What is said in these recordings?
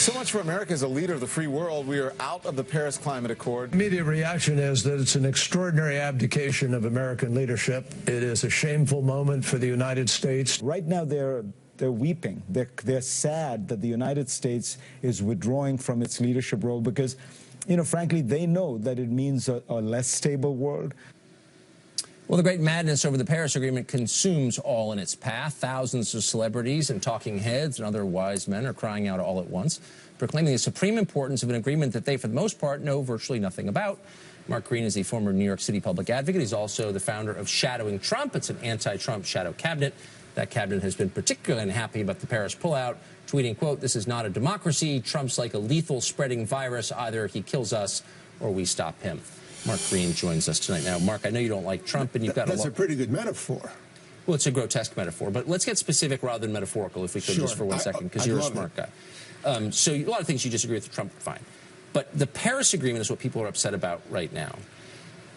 So much for America as a leader of the free world. We are out of the Paris Climate Accord. Immediate reaction is that it's an extraordinary abdication of American leadership. It is a shameful moment for the United States. Right now, they're weeping. They're sad that the United States is withdrawing from its leadership role because, you know, frankly, they know that it means a less stable world. Well, the great madness over the Paris Agreement consumes all in its path. Thousands of celebrities and talking heads and other wise men are crying out all at once, proclaiming the supreme importance of an agreement that they, for the most part, know virtually nothing about. Mark Green is a former New York City public advocate. He's also the founder of Shadowing Trump. It's an anti-Trump shadow cabinet. That cabinet has been particularly unhappy about the Paris pullout, tweeting, quote, "This is not a democracy. Trump's like a lethal spreading virus. Either he kills us or we stop him." Mark Green joins us tonight. Now, Mark, I know you don't like Trump, and you've got That's a pretty good metaphor. Well, it's a grotesque metaphor, but let's get specific rather than metaphorical, if we could, just for 1 second, because you're a smart guy. So a lot of things you disagree with Trump, fine. But the Paris Agreement is what people are upset about right now.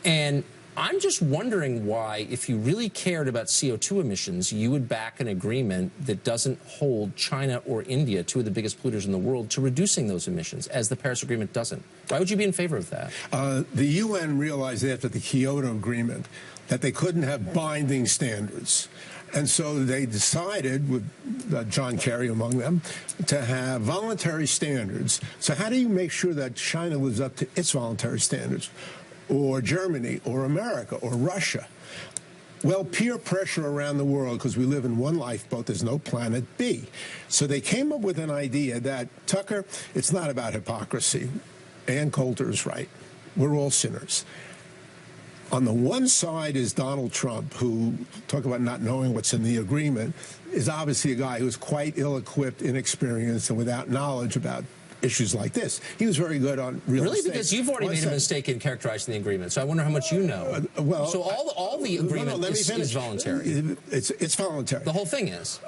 And I'm just wondering why, if you really cared about CO2 emissions, you would back an agreement that doesn't hold China or India, two of the biggest polluters in the world, to reducing those emissions, as the Paris Agreement doesn't. Why would you be in favor of that? The UN realized after the Kyoto Agreement that they couldn't have binding standards. And so they decided, with John Kerry among them, to have voluntary standards. So how do you make sure that China lives up to its voluntary standards? Or Germany, or America, or Russia? Well, peer pressure around the world, because we live in one lifeboat, there's no planet B. So they came up with an idea that, Tucker, it's not about hypocrisy. Ann Coulter is right. We're all sinners. On the one side is Donald Trump, who, talk about not knowing what's in the agreement, is obviously a guy who's quite ill-equipped, inexperienced, and without knowledge about issues like this. He was very good on real estate. Really? Because you've already made a mistake in characterizing the agreement, so I wonder how much you know. Well, so all the agreement is voluntary. It's voluntary. The whole thing is.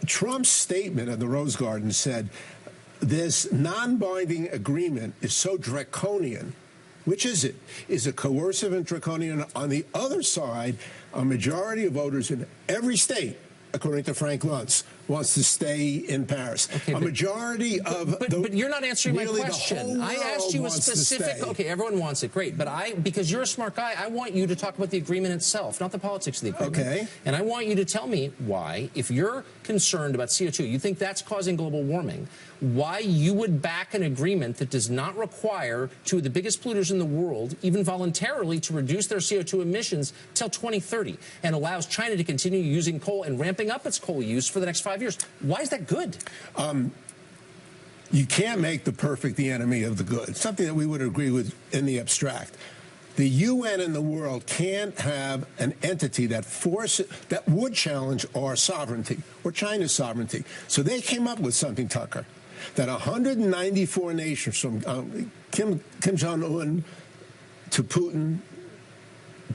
Trump's statement at the Rose Garden said, this non-binding agreement is so draconian. Which is it? Is it coercive and draconian? On the other side, a majority of voters in every state, according to Frank Luntz, wants to stay in Paris. Okay, a majority of but you're not answering my question. I asked you a specific. Okay, everyone wants it, great. But because you're a smart guy, I want you to talk about the agreement itself, not the politics of the agreement. Okay. And I want you to tell me why, if you're concerned about CO2, you think that's causing global warming, why you would back an agreement that does not require two of the biggest polluters in the world, even voluntarily, to reduce their CO2 emissions till 2030, and allows China to continue using coal and ramping up its coal use for the next 5 years. Why is that good? You can't make the perfect the enemy of the good. It's something that we would agree with in the abstract. The UN and the world can't have an entity that would challenge our sovereignty or China's sovereignty. So they came up with something, Tucker, that 194 nations, from Kim Jong-un to Putin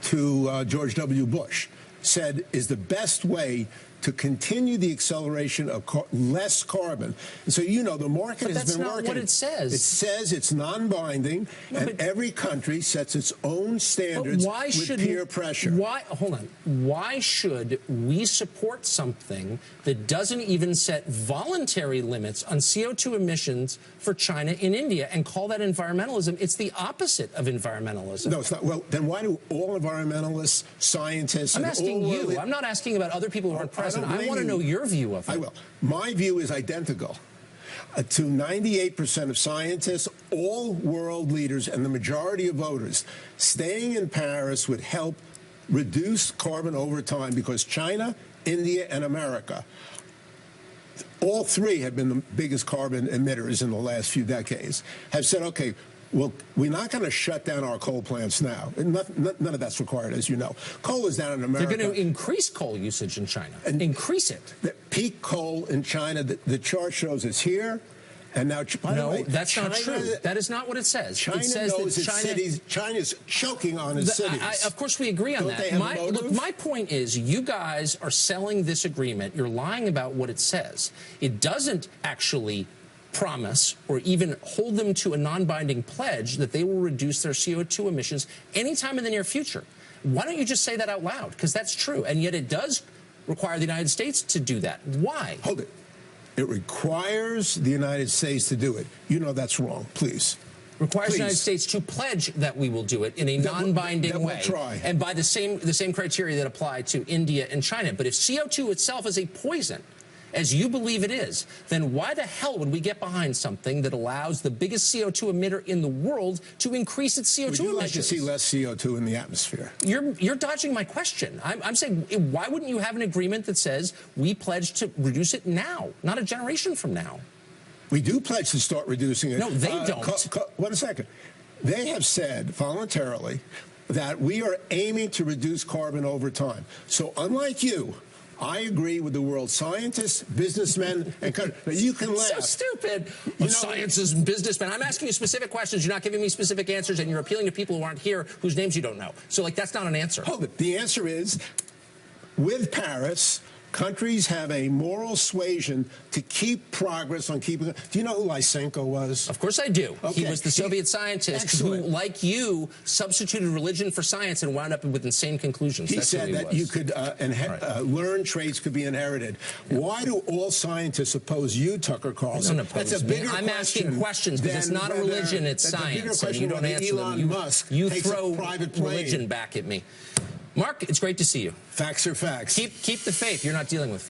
to George W. Bush, said is the best way to continue the acceleration of less carbon. And so, you know, the market has been working. But that's not what it says. It says it's non-binding, and every country sets its own standards with peer pressure. Hold on. Why should we support something that doesn't even set voluntary limits on CO2 emissions for China and India and call that environmentalism? It's the opposite of environmentalism. No, it's not. Well, then why do all environmentalists, scientists, I'm asking you. I'm not asking about other people who aren't present. I want to know your view of it. I will. My view is identical to 98% of scientists, all world leaders, and the majority of voters. Staying in Paris would help reduce carbon over time because China, India, and America, all three have been the biggest carbon emitters in the last few decades, have said, okay, well, we're not going to shut down our coal plants now. None of that's required, as you know. Coal is down in America. They're going to increase coal usage in China. And increase it. The peak coal in China, the chart shows it's here. And now, by the way, that's not true. That is not what it says. China it says knows its cities. China's choking on its cities. Of course, we agree on that. Look, my point is, you guys are selling this agreement. You're lying about what it says. It doesn't actually promise or even hold them to a non-binding pledge that they will reduce their CO2 emissions anytime in the near future. Why don't you just say that out loud? Because that's true. And yet it does require the United States to do that. Why? Hold it. It requires the United States to do it. You know that's wrong. Please. Requires the United Please. States to pledge that we will do it in a That we'll- non-binding that we'll way, try. and by the same criteria that apply to India and China. But if CO2 itself is a poison, as you believe it is, then why the hell would we get behind something that allows the biggest CO2 emitter in the world to increase its CO2 Would you like to emissions? see less CO2 in the atmosphere? You're dodging my question. I'm saying, why wouldn't you have an agreement that says we pledge to reduce it now, not a generation from now? We do pledge to start reducing it. No, they don't. Wait a second. They have said voluntarily that we are aiming to reduce carbon over time. So unlike you, I agree with the world's scientists, businessmen, and countries. Now, you can laugh. So stupid. You know- Scientists and businessmen. I'm asking you specific questions. You're not giving me specific answers, and you're appealing to people who aren't here whose names you don't know. So, like, that's not an answer. Hold it. The answer is, with Paris, countries have a moral suasion to keep progress on keeping. Do you know who Lysenko was? Of course I do. He Okay. was the Soviet scientist Excellent. who, like you, substituted religion for science and wound up with insane conclusions. He That's who said that was. you could learn traits could be inherited. Why do all scientists oppose you, Tucker Carlson? I don't oppose That's a me. bigger I'm asking question questions because it's than not a whether- religion, it's that's a bigger science, and question you don't whether answer Elon them. Musk You takes a throw private plane. religion back at me. Mark, it's great to see you. Facts are facts. Keep the faith. You're not dealing with